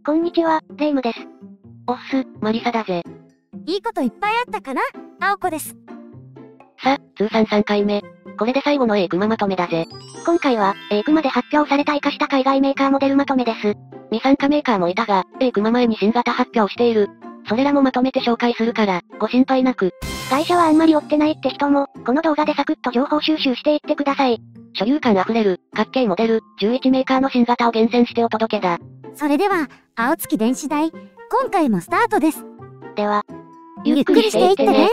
こんにちは、レイムです。おっす、マリサだぜ。いいこといっぱいあったかな？青子です。さ、通算3回目。これで最後の A クマまとめだぜ。今回は、A クマで発表された活かした海外メーカーモデルまとめです。未参加メーカーもいたが、A クマ前に新型発表している。それらもまとめて紹介するから、ご心配なく。会社はあんまり追ってないって人も、この動画でサクッと情報収集していってください。所有感あふれる、各系モデル、11メーカーの新型を厳選してお届けだ。それでは、青月電子台、今回もスタートです。では、ゆっくりしていってね。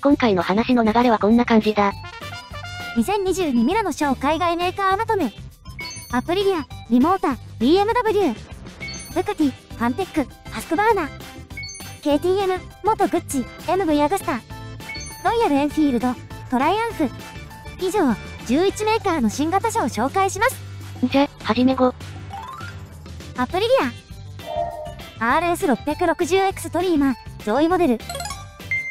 今回の話の流れはこんな感じだ。2022ミラノショー海外メーカーまとめ。アプリリア、リモータ、BMW、ブカティ、ファンテック、ハスクバーナ、KTM、元グッチ、MV アグスタ、ロイヤルエンフィールド、トライアンフ。以上、11メーカーの新型車を紹介します。じゃ、はじめご。アプリリア。RS660X トリーマー、上位モデル。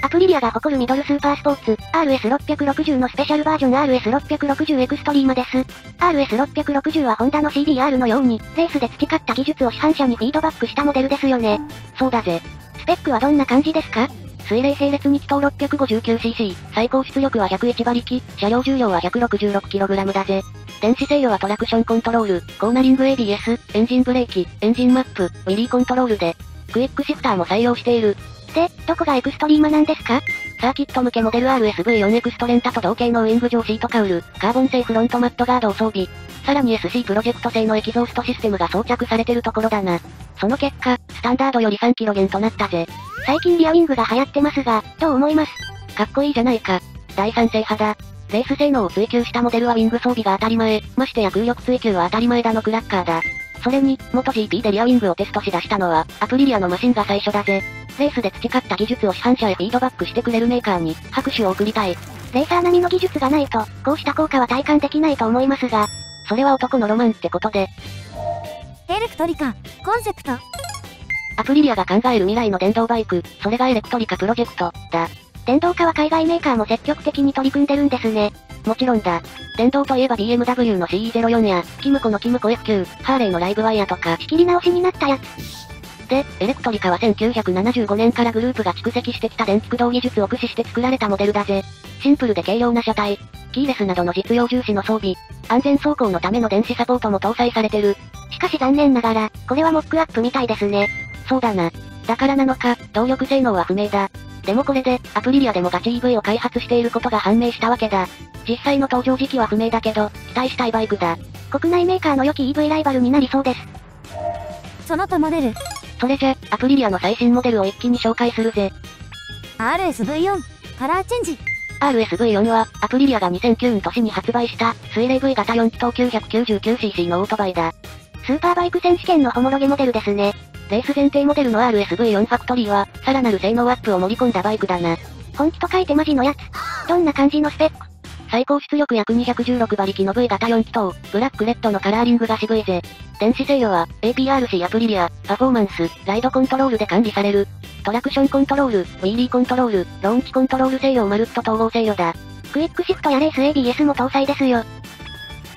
アプリリアが誇るミドルスーパースポーツ、RS660 のスペシャルバージョン RS660 エクストリーマです。RS660 はホンダの CBR のように、レースで培った技術を市販車にフィードバックしたモデルですよね。そうだぜ。スペックはどんな感じですか？水冷並列2気筒 659cc、最高出力は101馬力、車両重量は 166kg だぜ。電子制御はトラクションコントロール、コーナリング ABS、エンジンブレーキ、エンジンマップ、ウィリーコントロールで、クイックシフターも採用している。で、どこがエクストリーマなんですか？サーキット向けモデル RSV4 エクストレンタと同型のウイング上シートカウル、カーボン製フロントマットガードを装備。さらに SC プロジェクト製のエキゾーストシステムが装着されてるところだな。その結果、スタンダードより3キロ減となったぜ。最近リアウィングが流行ってますが、どう思います？かっこいいじゃないか。大賛成派だ。レース性能を追求したモデルはウィング装備が当たり前、ましてや空力追求は当たり前だのクラッカーだ。それに、元 GP でリアウィングをテストし出したのは、アプリリアのマシンが最初だぜ。レースで培った技術を市販車へフィードバックしてくれるメーカーに、拍手を送りたい。レーサー並みの技術がないと、こうした効果は体感できないと思いますが、それは男のロマンってことで。エレクトリカ、コンセプト。アプリリアが考える未来の電動バイク、それがエレクトリカプロジェクト、だ。電動化は海外メーカーも積極的に取り組んでるんですね。もちろんだ。電動といえば BMW の CE04 や、キムコのキムコ F9、ハーレーのライブワイヤとか、仕切り直しになったやつ。で、エレクトリカは1975年からグループが蓄積してきた電気駆動技術を駆使して作られたモデルだぜ。シンプルで軽量な車体、キーレスなどの実用重視の装備、安全走行のための電子サポートも搭載されてる。しかし残念ながら、これはモックアップみたいですね。そうだな。だからなのか、動力性能は不明だ。でもこれで、アプリリアでもガチ EV を開発していることが判明したわけだ。実際の登場時期は不明だけど、期待したいバイクだ。国内メーカーの良き EV ライバルになりそうです。その他モデル。それじゃ、アプリリアの最新モデルを一気に紹介するぜ。RSV4、カラーチェンジ。RSV4 は、アプリリアが2009年に発売した、水冷 V 型4気筒 999cc のオートバイだ。スーパーバイク選手権のホモロゲモデルですね。レース前提モデルの RSV4 ファクトリーは、さらなる性能アップを盛り込んだバイクだな。本気と書いてマジのやつ。どんな感じのスペック？最高出力約216馬力の V 型4気筒、ブラックレッドのカラーリングが渋いぜ。電子制御は、APRC アプリリア、パフォーマンス、ライドコントロールで管理される。トラクションコントロール、ウィーリーコントロール、ローンチコントロール制御をまるっと統合制御だ。クイックシフトやレース ABS も搭載ですよ。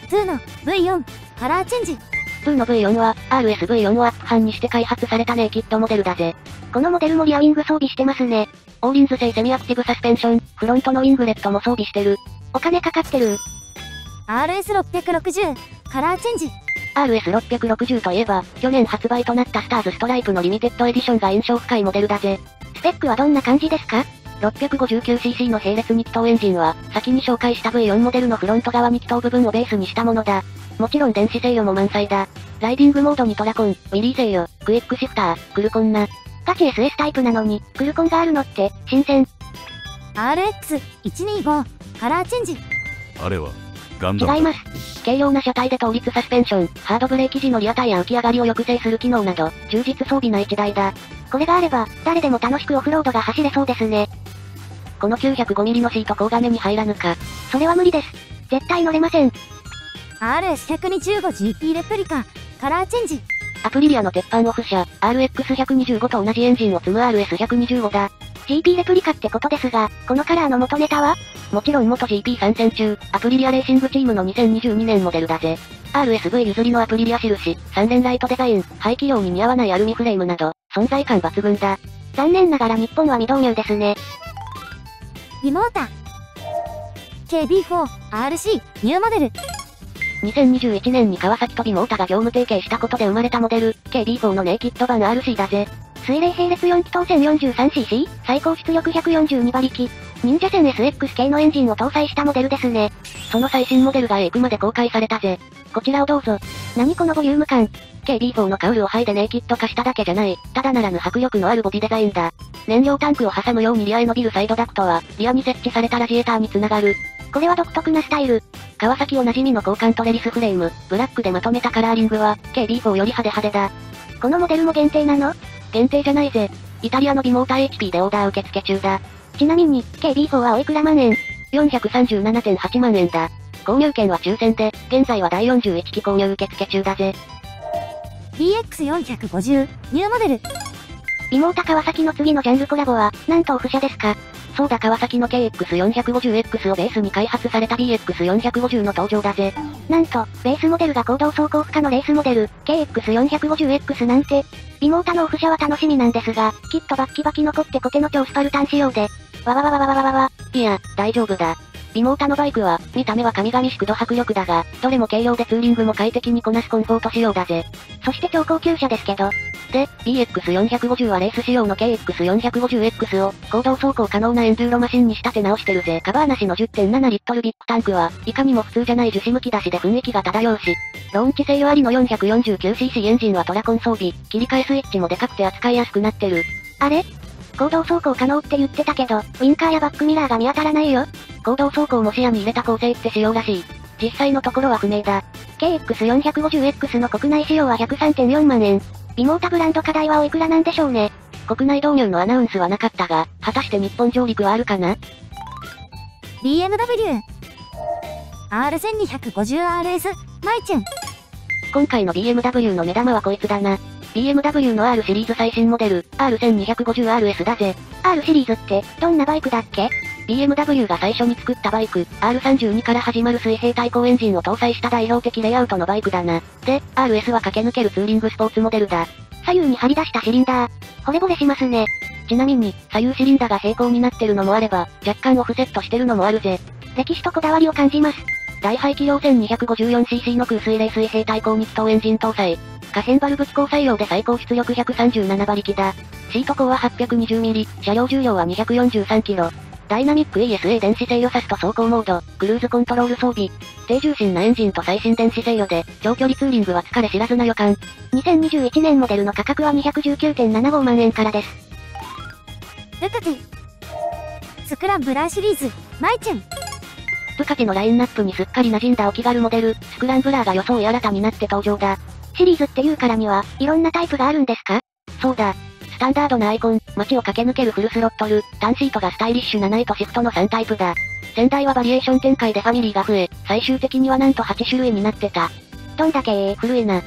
2の V4、カラーチェンジ。2の V4 は、RSV4 をアップ版にして開発されたネイキッドモデルだぜ。このモデルもリアウィング装備してますね。オーリンズ製セミアクティブサスペンション、フロントのウィングレットも装備してる。お金かかってる。RS660、カラーチェンジ。RS660 といえば、去年発売となったスターズストライプのリミテッドエディションが印象深いモデルだぜ。スペックはどんな感じですか？ 659cc の並列2気筒エンジンは、先に紹介した V4 モデルのフロント側2気筒部分をベースにしたものだ。もちろん電子制御も満載だ。ライディングモードにトラコン、ウィリー制御、クイックシフター、クルコンな。ガチ SS タイプなのに、クルコンがあるのって、新鮮。RX125、カラーチェンジ。あれは、ガンダム。違います。軽量な車体で倒立サスペンション、ハードブレーキ時のリアタイヤ浮き上がりを抑制する機能など、充実装備な一台だ。これがあれば、誰でも楽しくオフロードが走れそうですね。この 905mm のシート高画面に入らぬか。それは無理です。絶対乗れません。RS125GP レプリカ、カラーチェンジ。アプリリアの鉄板オフ車、RX125 と同じエンジンを積む RS125 だ。GP レプリカってことですが、このカラーの元ネタはもちろん元 GP 参戦中、アプリリアレーシングチームの2022年モデルだぜ。RSV 譲りのアプリリア印、3連ライトデザイン、排気量に似合わないアルミフレームなど、存在感抜群だ。残念ながら日本は未導入ですね。リモータ KB4RC ニューモデル。2021年に川崎とビモータが業務提携したことで生まれたモデル、KB4 のネイキッド版 RC だぜ。水冷並列4気筒 1043cc、最高出力142馬力。忍者戦 SX 系のエンジンを搭載したモデルですね。その最新モデルがエクまで公開されたぜ。こちらをどうぞ。何このボリューム感。KB4 のカウルを剥いでネイキッド化しただけじゃない、ただならぬ迫力のあるボディデザインだ。燃料タンクを挟むようにリアへ伸びるサイドダクトは、リアに設置されたラジエーターにつながる。これは独特なスタイル。川崎おなじみの交換トレリスフレーム、ブラックでまとめたカラーリングは、KB4 より派手派手だ。このモデルも限定なの？限定じゃないぜ。イタリアのビモーター HP でオーダー受付中だ。ちなみに、KB4 はおいくら万円？ 437.8 万円だ。購入券は抽選で、現在は第41期購入受付中だぜ。BX450 ニューモデル。ビモータ川崎の次のジャンルコラボは、なんとオフ車ですか？そうだ川崎の KX450X をベースに開発された BX450 の登場だぜ。なんと、ベースモデルが公道走行不可のレースモデル、KX450X なんて、ビモータのオフ車は楽しみなんですが、きっとバッキバキのコッテコテの超スパルタン仕様で、わわわわわわわわわ。いや、大丈夫だ。ビモータのバイクは、見た目は神々しくド迫力だが、どれも軽量でツーリングも快適にこなすコンフォート仕様だぜ。そして超高級車ですけど。で、BX450 はレース仕様の KX450X を、公道走行可能なエンドゥーロマシンに仕立て直してるぜ。カバーなしの 10.7 リットルビッグタンクは、いかにも普通じゃない樹脂むき出しで雰囲気が漂うし、ローンチ制御ありの 449cc エンジンはトラコン装備、切り替えスイッチもでかくて扱いやすくなってる。あれ？公道走行可能って言ってたけど、ウィンカーやバックミラーが見当たらないよ。公道走行も視野に入れた構成って仕様らしい。実際のところは不明だ。KX450X の国内仕様は 103.4 万円。ビモータブランド課題はおいくらなんでしょうね。国内導入のアナウンスはなかったが、果たして日本上陸はあるかな？ BMW R1250RS マイチュン。今回の BMW の目玉はこいつだな。BMW の R シリーズ最新モデル、R1250RS だぜ。R シリーズって、どんなバイクだっけ？ BMW が最初に作ったバイク、R32 から始まる水平対向エンジンを搭載した代表的レイアウトのバイクだな。で、RS は駆け抜けるツーリングスポーツモデルだ。左右に張り出したシリンダー。惚れ惚れしますね。ちなみに、左右シリンダーが平行になってるのもあれば、若干オフセットしてるのもあるぜ。歴史とこだわりを感じます。大排気量 1254cc の空水冷水平対向2気筒エンジン搭載。可変バルブ機構採用で最高出力137馬力だ。シート高は 820mm、車両重量は 243kg。ダイナミック ESA 電子制御サスと走行モード、クルーズコントロール装備。低重心なエンジンと最新電子制御で、長距離ツーリングは疲れ知らずな予感。2021年モデルの価格は 219.75 万円からです。ルカティスクランブラーシリーズマイチュン。ブカティのラインナップにすっかり馴染んだお気軽モデル、スクランブラーが予想新たになって登場だ。シリーズっていうからには、いろんなタイプがあるんですか？そうだ。スタンダードなアイコン、街を駆け抜けるフルスロットル、単シートがスタイリッシュなナイトシフトの3タイプだ。先代はバリエーション展開でファミリーが増え、最終的にはなんと8種類になってた。どんだけ古いな。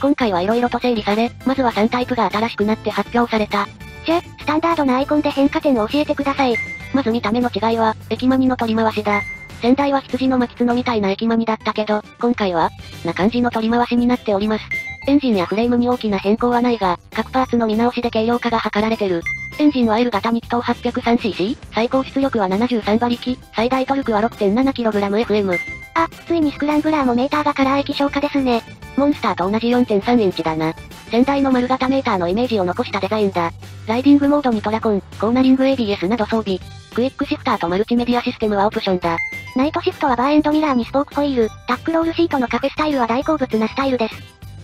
今回は色々と整理され、まずは3タイプが新しくなって発表された。じゃ、スタンダードなアイコンで変化点を教えてください。まず見た目の違いは、駅マニの取り回しだ。先代は羊の巻き角みたいな駅マニだったけど、今回は、な感じの取り回しになっております。エンジンやフレームに大きな変更はないが、各パーツの見直しで軽量化が図られてる。エンジンは L 型2気筒 803cc、最高出力は73馬力、最大トルクは 6.7kgfm。あ、ついにスクランブラーもメーターがカラー液晶化ですね。モンスターと同じ 4.3 インチだな。先代の丸型メーターのイメージを残したデザインだ。ライディングモードにトラコン、コーナリング ABS など装備。クイックシフターとマルチメディアシステムはオプションだ。ナイトシフトはバーエンドミラーにスポークホイール、タックロールシートのカフェスタイルは大好物なスタイルです。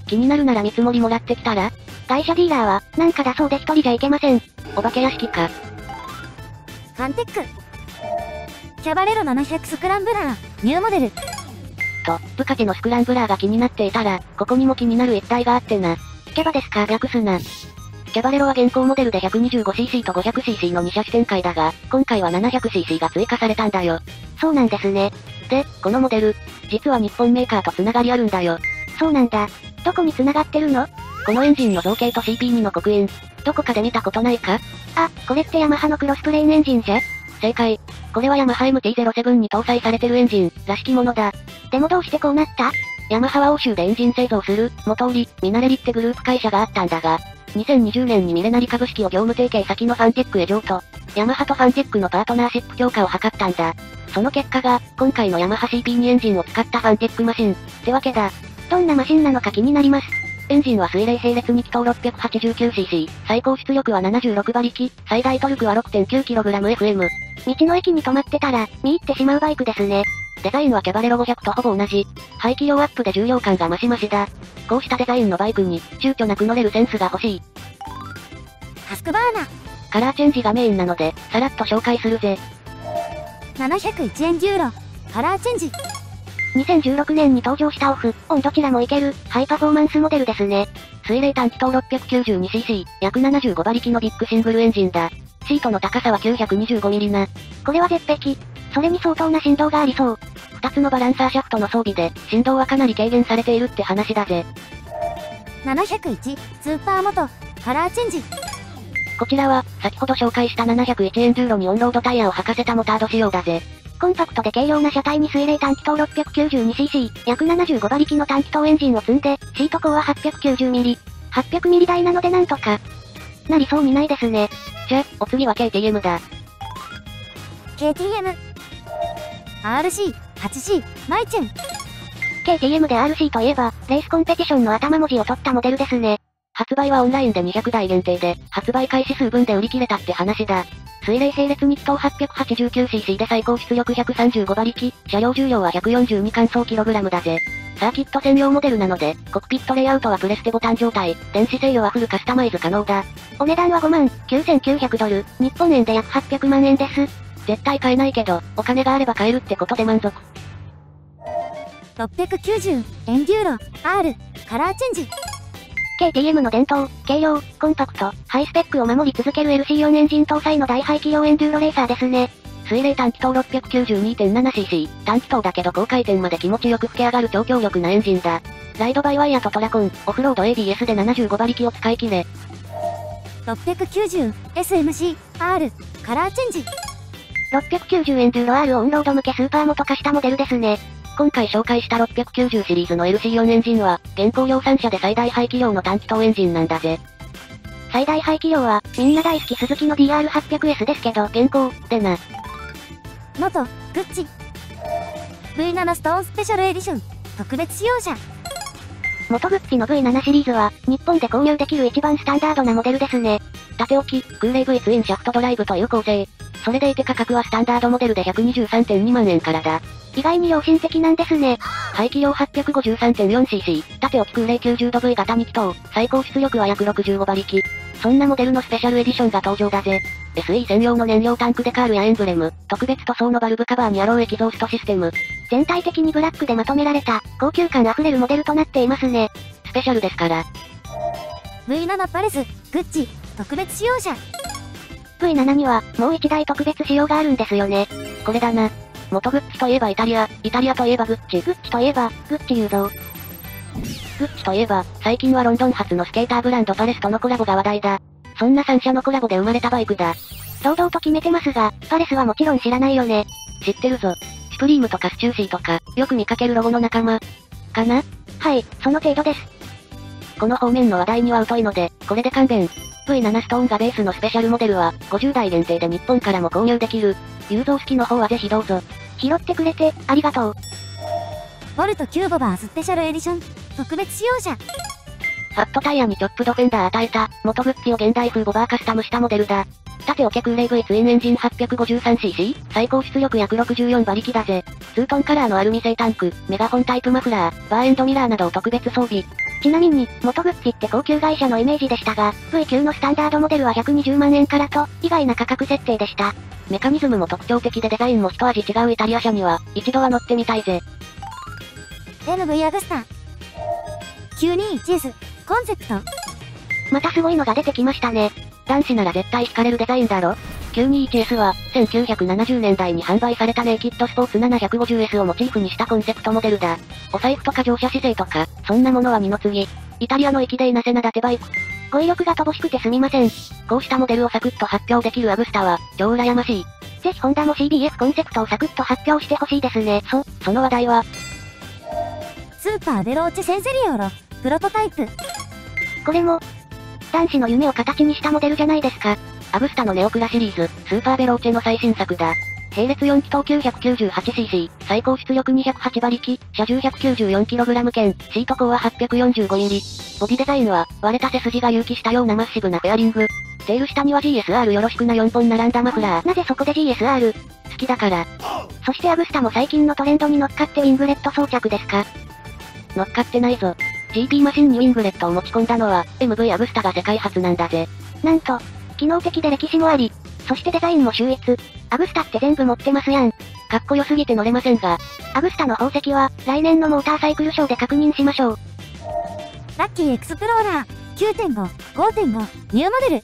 気になるなら見積もりもらってきたら？外車ディーラーは、なんかだそうで一人じゃいけません。お化け屋敷か。ハンテックキャバレロ700スクランブラーニューモデル。と、ブカティのスクランブラーが気になっていたら、ここにも気になる一体があってな。キャバですか？略すな。キャバレロは現行モデルで 125cc と 500cc の2車種展開だが、今回は 700cc が追加されたんだよ。そうなんですね。で、このモデル、実は日本メーカーと繋がりあるんだよ。そうなんだ。どこに繋がってるの？このエンジンの造形と CP2 の刻印、どこかで見たことないか？あ、これってヤマハのクロスプレーンエンジンじゃ？正解。これはヤマハ MT-07 に搭載されてるエンジン、らしきものだ。でもどうしてこうなった？ヤマハは欧州でエンジン製造する、元売り、ミナレリってグループ会社があったんだが、2020年にミレナリ株式を業務提携先のファンテックへ譲渡。ヤマハとファンテックのパートナーシップ強化を図ったんだ。その結果が、今回のヤマハ CP2 エンジンを使ったファンテックマシン、ってわけだ。どんなマシンなのか気になります。エンジンは水冷並列2気筒 689cc、最高出力は76馬力、最大トルクは 6.9kgfm。道の駅に止まってたら、見入ってしまうバイクですね。デザインはキャバレロ500とほぼ同じ。排気量アップで重量感がマシマシだ。こうしたデザインのバイクに、躊躇なく乗れるセンスが欲しい。ハスクバーナ。カラーチェンジがメインなので、さらっと紹介するぜ。701エンデューロ。カラーチェンジ。2016年に登場したオフ、オンどちらもいける、ハイパフォーマンスモデルですね。水冷単気筒 692cc、約75馬力のビッグシングルエンジンだ。シートの高さは 925mm な。これは絶壁。それに相当な振動がありそう。2つのバランサーシャフトの装備で、振動はかなり軽減されているって話だぜ。701、スーパーモト、カラーチェンジ。こちらは、先ほど紹介した701エンデューロにオンロードタイヤを履かせたモタード仕様だぜ。コンパクトで軽量な車体に水冷単気筒 692cc、約75馬力の単気筒エンジンを積んで、シート高は 890mm。800mm 台なのでなんとか、なりそうにないですね。じゃ、お次は KTM だ。KTM。RC、8C、マイチュン。KTM で RC といえば、レースコンペティションの頭文字を取ったモデルですね。発売はオンラインで200台限定で、発売開始数分で売り切れたって話だ。水冷並列2気筒 889cc で最高出力135馬力、車両重量は142乾燥 kg だぜ。サーキット専用モデルなので、コクピットレイアウトはプレステボタン状態、電子制御はフルカスタマイズ可能だ。お値段は$59,900、日本円で約800万円です。絶対買えないけど、お金があれば買えるってことで満足。690、エンデューロ、R、カラーチェンジ。KTM の伝統、軽量、コンパクト、ハイスペックを守り続ける LC4 エンジン搭載の大排気量エンデューロレーサーですね。水冷単気筒 692.7cc、単気筒だけど高回転まで気持ちよく吹け上がる超強力なエンジンだ。ライドバイワイヤとトラコン、オフロード ABS で75馬力を使い切れ。690、SMC、R、カラーチェンジ。690エンデューロ R をオンロード向けスーパーモト化したモデルですね。今回紹介した690シリーズの LC4 エンジンは、現行量産車で最大排気量の単気筒エンジンなんだぜ。最大排気量は、みんな大好きスズキの DR800S ですけど、現行、でな。元、グッチ。V7 ストーンスペシャルエディション、特別仕様車。元グッチの V7 シリーズは、日本で購入できる一番スタンダードなモデルですね。縦置き、空冷 V ツインシャフトドライブという構成。それでいて価格はスタンダードモデルで123.2万円からだ。意外に良心的なんですね。排気量 853.4cc、縦置き空冷 90°V 型2気筒、最高出力は約65馬力。そんなモデルのスペシャルエディションが登場だぜ。SE 専用の燃料タンクデカールやエンブレム、特別塗装のバルブカバーにアローエキゾーストシステム。全体的にブラックでまとめられた、高級感あふれるモデルとなっていますね。スペシャルですから。V7 パレス、グッチ、特別仕様車。V7 には、もう一台特別仕様があるんですよね。これだな。元グッチといえばイタリアといえばグッチ。グッチといえば、グッチ雄三。グッチといえば、最近はロンドン発のスケーターブランドパレスとのコラボが話題だ。そんな3社のコラボで生まれたバイクだ。堂々と決めてますが、パレスはもちろん知らないよね。知ってるぞ。シュプリームとかスチューシーとか、よく見かけるロゴの仲間。かな？はい、その程度です。この方面の話題には疎いので、これで勘弁。V7 ストーンがベースのスペシャルモデルは、50台限定で日本からも購入できる。雄三好きの方はぜひどうぞ。拾ってくれて、ありがとう。ボルトキューボバースペシャルエディション、特別仕様車。ファットタイヤにチョップドフェンダー与えた、元グッチを現代風ボバーカスタムしたモデルだ。縦置け空冷 V ツインエンジン 853cc、最高出力約64馬力だぜ。ツートンカラーのアルミ製タンク、メガホンタイプマフラー、バーエンドミラーなどを特別装備。ちなみに、元グッチって高級会社のイメージでしたが、V 級のスタンダードモデルは120万円からと、意外な価格設定でした。メカニズムも特徴的でデザインも一味違うイタリア車には、一度は乗ってみたいぜ。MV アグスタ。921S、コンセプト。またすごいのが出てきましたね。男子なら絶対惹かれるデザインだろ。921S は、1970年代に販売されたネイキッドスポーツ 750S をモチーフにしたコンセプトモデルだ。お財布とか乗車姿勢とか、そんなものは二の次。イタリアの粋でいなせなだてバイク。語彙力が乏しくてすみません。こうしたモデルをサクッと発表できるアグスタは、超羨ましい。ぜひホンダも CBS コンセプトをサクッと発表してほしいですね。その話題は、スーパーベローチェセンセリオロ、プロトタイプ。これも、男子の夢を形にしたモデルじゃないですか。アグスタのネオクラシリーズ、スーパーベローチェの最新作だ。並列4気筒 998cc、最高出力208馬力、車重 194kg 剣、シート高は 845mm。ボディデザインは、割れた背筋が隆起したようなマッシブなフェアリング。テール下には GSR よろしくな4本並んだマフラー。なぜそこで GSR？ 好きだから。そしてアグスタも最近のトレンドに乗っかってウィングレット装着ですか？乗っかってないぞ。GP マシンにウィングレットを持ち込んだのは、MV アグスタが世界初なんだぜ。なんと、機能的で歴史もあり、そしてデザインも秀逸。アグスタって全部持ってますやん。かっこよすぎて乗れませんが。アグスタの宝石は、来年のモーターサイクルショーで確認しましょう。ラッキーエクスプローラー、9.5、5.5、ニューモデル。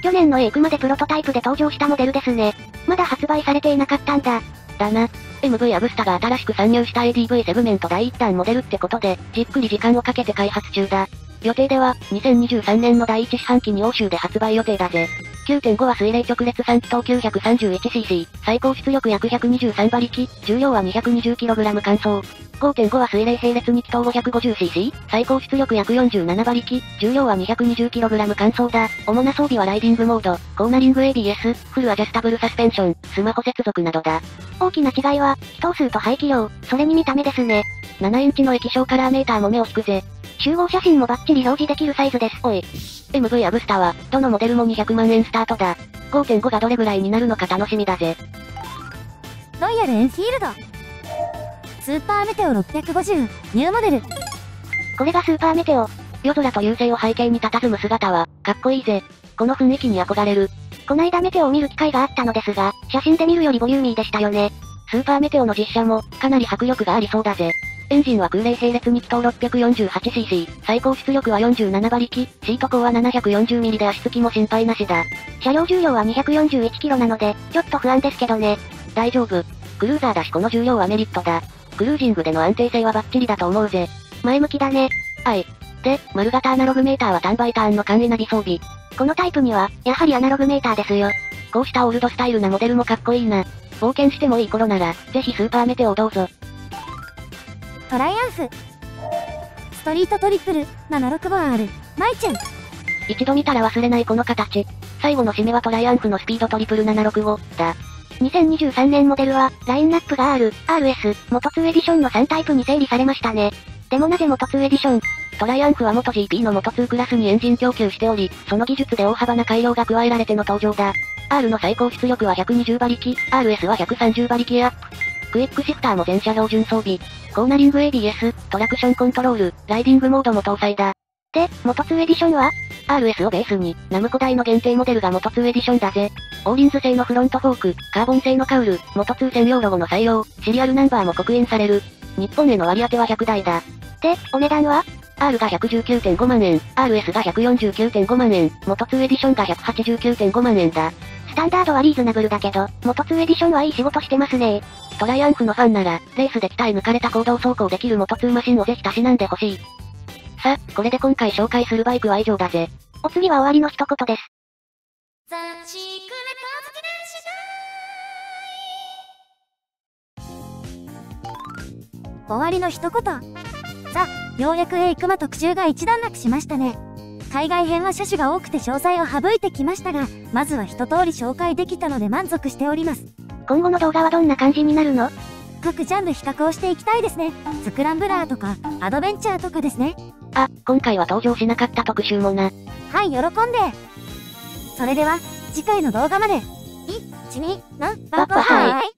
去年のエイクまでプロトタイプで登場したモデルですね。まだ発売されていなかったんだ。だな。MV アグスタが新しく参入した ADV セグメント第一弾モデルってことで、じっくり時間をかけて開発中だ。予定では、2023年の第一四半期に欧州で発売予定だぜ。9.5 は水冷直列3気筒 931cc、最高出力約123馬力、重量は 220kg 乾燥。5.5 は水冷並列2気筒 550cc、最高出力約47馬力、重量は 220kg 乾燥だ。主な装備はライディングモード、コーナリング ABS、フルアジャスタブルサスペンション、スマホ接続などだ。大きな違いは、気筒数と排気量、それに見た目ですね。7インチの液晶カラーメーターも目を引くぜ。集合写真もバッチリ表示できるサイズです。おい。MV アグスタは、どのモデルも200万円スタートだ。5.5 がどれぐらいになるのか楽しみだぜ。ロイヤルエンフィールド。スーパーメテオ650、ニューモデル。これがスーパーメテオ。夜空と流星を背景に佇む姿は、かっこいいぜ。この雰囲気に憧れる。こないだメテオを見る機会があったのですが、写真で見るよりボリューミーでしたよね。スーパーメテオの実写も、かなり迫力がありそうだぜ。エンジンは空冷並列2気筒 648cc、最高出力は47馬力、シート高は 740mm で足つきも心配なしだ。車両重量は 241kg なので、ちょっと不安ですけどね。大丈夫。クルーザーだしこの重量はメリットだ。クルージングでの安定性はバッチリだと思うぜ。前向きだね。で、丸型アナログメーターは単倍ターンの簡易ナビ装備。このタイプには、やはりアナログメーターですよ。こうしたオールドスタイルなモデルもかっこいいな。冒険してもいい頃なら、ぜひスーパーメテオをどうぞ。トライアンフ。ストリートトリプル、76R、マイチュン。一度見たら忘れないこの形。最後の締めはトライアンフのスピードトリプル765だ。2023年モデルは、ラインナップが R、RS、元2エディションの3タイプに整理されましたね。でもなぜ元2エディション？トライアンフは元 GP の元2クラスにエンジン供給しており、その技術で大幅な改良が加えられての登場だ。R の最高出力は120馬力、RS は130馬力アップ。クイックシフターも全車標準装備。コーナリング ABS、トラクションコントロール、ライディングモードも搭載だ。で、元2エディションは？ RS をベースに、ナムコ大の限定モデルが元2エディションだぜ。オーリンズ製のフロントフォーク、カーボン製のカウル、元2専用ロゴの採用、シリアルナンバーも刻印される。日本への割り当ては100台だ。で、お値段は？ R が 119.5 万円、RS が 149.5 万円、元2エディションが 189.5 万円だ。スタンダードはリーズナブルだけど、元2エディションはいい仕事してますね。トライアンフのファンなら、レースで鍛え抜かれた行動走行できる元2マシンをぜひたしなんでほしい。さあ、これで今回紹介するバイクは以上だぜ。お次は終わりの一言です。終わりの一言。さあ、ようやくエイクマ特集が一段落しましたね。海外編は車種が多くて詳細を省いてきましたが、まずは一通り紹介できたので満足しております。今後の動画はどんな感じになるの？各ジャンル比較をしていきたいですね。スクランブラーとか、アドベンチャーとかですね。あ、今回は登場しなかった特集もな。はい、喜んで。それでは、次回の動画まで。1、2、バッバハイ。